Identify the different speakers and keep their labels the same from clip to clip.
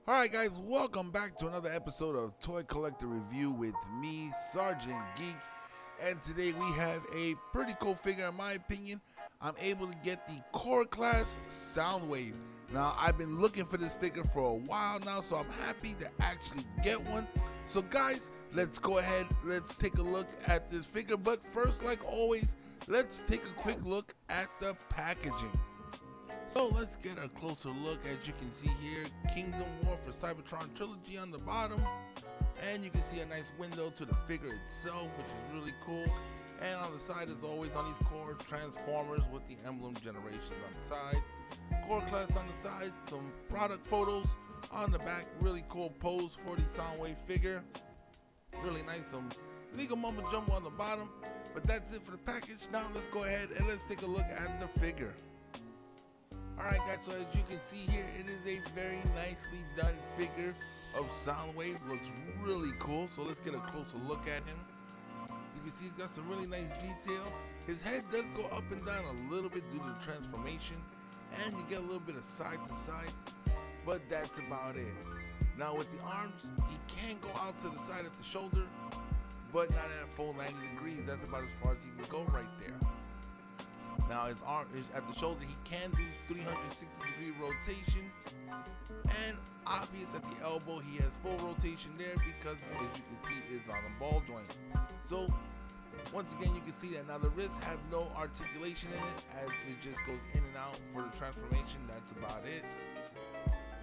Speaker 1: Alright guys, welcome back to another episode of Toy Collector Review with me, Sergeant Geek. And today we have a pretty cool figure in my opinion. I'm able to get the core class Soundwave. Now I've been looking for this figure for a while now, so I'm happy to actually get one. So guys, let's go ahead, let's take a look at this figure. But first, like always, let's take a quick look at the packaging. So let's get a closer look. As you can see here, Kingdom War for Cybertron Trilogy on the bottom, and you can see a nice window to the figure itself, which is really cool. And on the side, as always, on these core Transformers with the emblem generations on the side, core class on the side, some product photos on the back, really cool pose for the Soundwave figure, really nice, some legal mumbo jumbo on the bottom. But that's it for the package. Now let's go ahead and let's take a look at the figure. Alright guys, so as you can see here, it is a very nicely done figure of Soundwave. Looks really cool, so let's get a closer look at him. You can see he's got some really nice detail. His head does go up and down a little bit due to the transformation, and you get a little bit of side to side, but that's about it. Now with the arms, he can go out to the side at the shoulder, but not at a full 90 degrees. That's about as far as he can go right there. Now his arm is at the shoulder, he can do 360 degree rotation, and obvious at the elbow he has full rotation there because, as you can see, it's on a ball joint. So once again, you can see that now the wrists have no articulation in it, as it just goes in and out for the transformation. That's about it.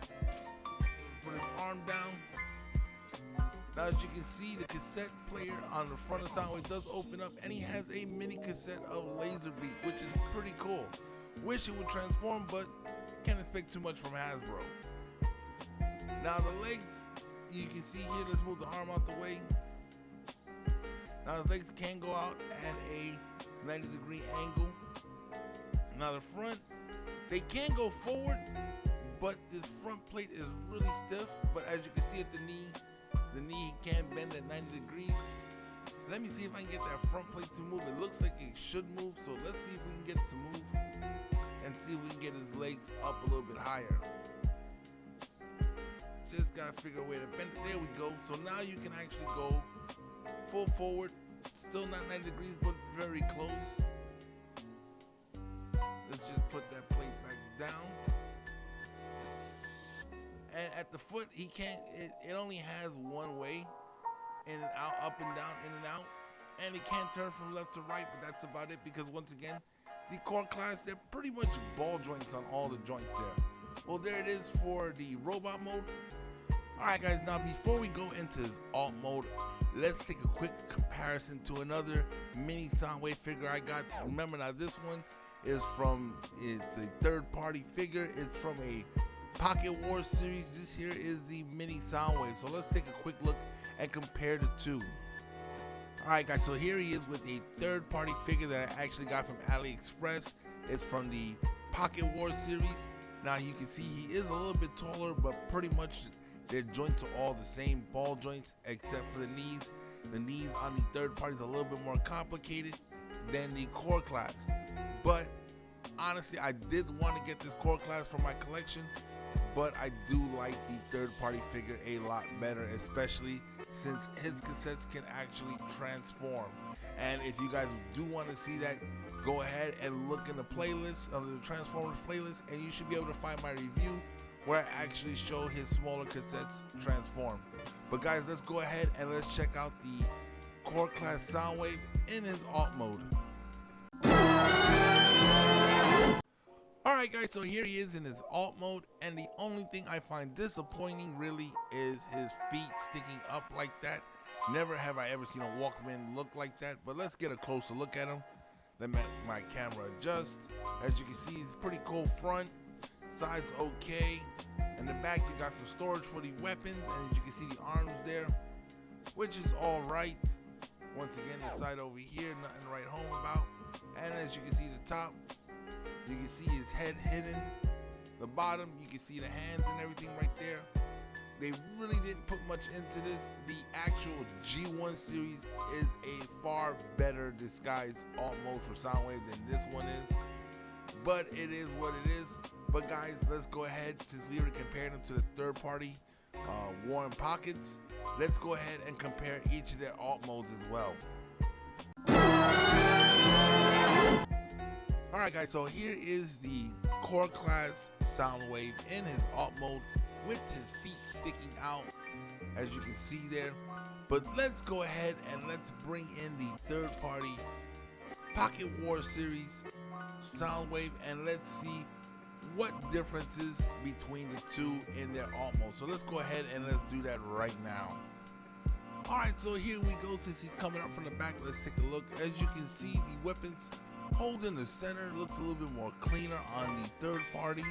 Speaker 1: Let's put his arm down. Now as you can see, the cassette player on the front of Soundwave does open up, and he has a mini cassette of Laserbeak, which is pretty cool. Wish it would transform, but can't expect too much from Hasbro. Now the legs, you can see here, let's move the arm out the way. Now the legs can go out at a 90 degree angle. Now the front, they can go forward, but this front plate is really stiff. But as you can see at the knee can bend at 90 degrees. Let me see if I can get that front plate to move. It looks like it should move, so let's see if we can get it to move and see if we can get his legs up a little bit higher. Just gotta figure a way to bend it. There we go. So now you can actually go full forward, still not 90 degrees, but very close. Let's just put that plate back down. And at the foot, he can't, it only has one way, in and out, up and down, in and out. And it can't turn from left to right, but that's about it, because once again, the core class, they're pretty much ball joints on all the joints there. Well, there it is for the robot mode. Alright guys, now before we go into his alt mode, let's take a quick comparison to another mini Soundwave figure I got. Remember now, this one is it's a third party figure. It's from a Pocket Wars series. This here is the mini Soundwave. So let's take a quick look and compare the two. Alright guys, so here he is with a third party figure that I actually got from AliExpress. It's from the Pocket Wars series. Now you can see he is a little bit taller, but pretty much their joints are all the same, ball joints, except for the knees. The knees on the third party is a little bit more complicated than the core class. But honestly, I did want to get this core class for my collection, but I do like the third party figure a lot better, especially since his cassettes can actually transform. And if you guys do want to see that, go ahead and look in the playlist, under the Transformers playlist, and you should be able to find my review where I actually show his smaller cassettes transform. But guys, let's go ahead and let's check out the core class Soundwave in his alt mode. Alright guys, so here he is in his alt mode, and the only thing I find disappointing really is his feet sticking up like that. Never have I ever seen a Walkman look like that, but let's get a closer look at him. Let my camera adjust. As you can see, he's pretty cool front, side's okay. In the back you got some storage for the weapons, and as you can see the arms there, which is alright. Once again, the side over here, nothing to write home about. And as you can see the top, you can see his head hidden. The bottom, you can see the hands and everything right there. They really didn't put much into this. The actual G1 series is a far better disguised alt mode for Soundwave than this one is. But it is what it is. But guys, let's go ahead, since we already compared them to the third party worn pockets. Let's go ahead and compare each of their alt modes as well. Alright guys, so here is the core class Soundwave in his alt mode with his feet sticking out, as you can see there. But let's go ahead and let's bring in the third party Pocket War series Soundwave, and let's see what differences between the two in their alt mode. So let's go ahead and let's do that right now. Alright, so here we go. Since he's coming up from the back, let's take a look. As you can see, the weapons hold in the center looks a little bit more cleaner on the third party,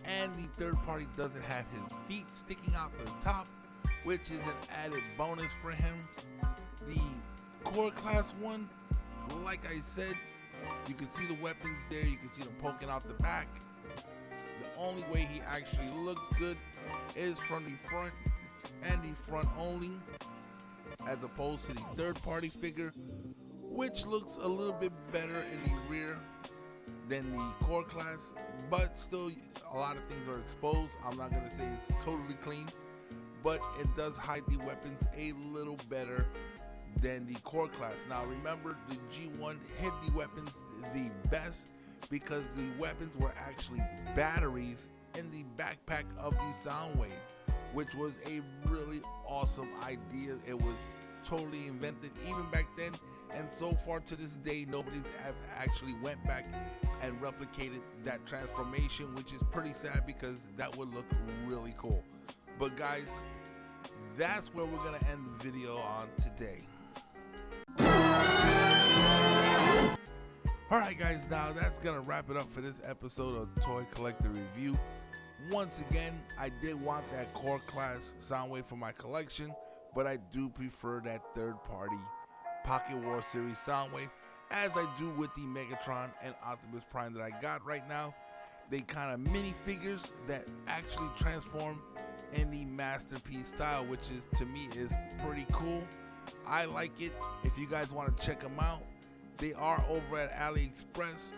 Speaker 1: and the third party doesn't have his feet sticking out the top, which is an added bonus for him. The core class one, like I said, you can see the weapons there, you can see them poking out the back. The only way he actually looks good is from the front and the front only, as opposed to the third party figure, which looks a little bit better in the rear than the core class, but still a lot of things are exposed. I'm not going to say it's totally clean, but it does hide the weapons a little better than the core class. Now remember, the G1 hid the weapons the best because the weapons were actually batteries in the backpack of the Soundwave, which was a really awesome idea. It was totally inventive even back then, and so far to this day nobody's actually went back and replicated that transformation, which is pretty sad because that would look really cool. But guys, that's where we're gonna end the video on today. Alright guys, now that's gonna wrap it up for this episode of Toy Collector Review. Once again, I did want that core class Soundwave for my collection, but I do prefer that third party Pocket War series Soundwave, as I do with the Megatron and Optimus Prime that I got right now. They kind of mini figures that actually transform in the masterpiece style, which is, to me, is pretty cool. I like it. If you guys want to check them out, they are over at AliExpress.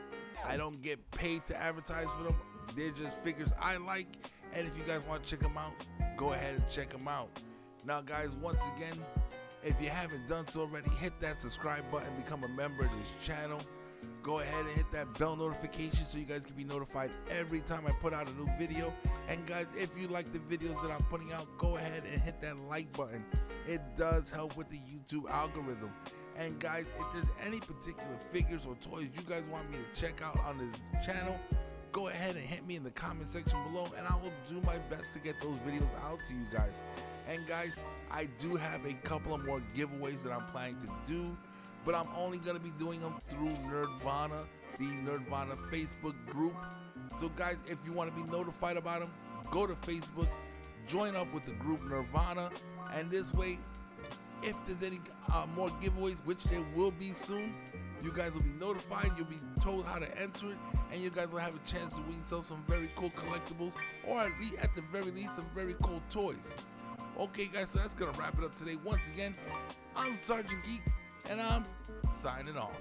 Speaker 1: I don't get paid to advertise for them. They're just figures I like, and if you guys want to check them out, go ahead and check them out. Now guys, once again, if you haven't done so already, hit that subscribe button, become a member of this channel. Go ahead and hit that bell notification so you guys can be notified every time I put out a new video. And guys, if you like the videos that I'm putting out, go ahead and hit that like button. It does help with the YouTube algorithm. And guys, if there's any particular figures or toys you guys want me to check out on this channel, go ahead and hit me in the comment section below, and I will do my best to get those videos out to you guys. And guys, I do have a couple of more giveaways that I'm planning to do, but I'm only going to be doing them through Nerdvana, the Nerdvana Facebook group. So guys, if you want to be notified about them, go to Facebook, join up with the group Nerdvana, and this way, if there's any more giveaways, which there will be soon, you guys will be notified, you'll be told how to enter it, and you guys will have a chance to win some very cool collectibles, or at the very least, some very cool toys. Okay guys, so that's gonna wrap it up today. Once again, I'm Sergeant Geek, and I'm signing off.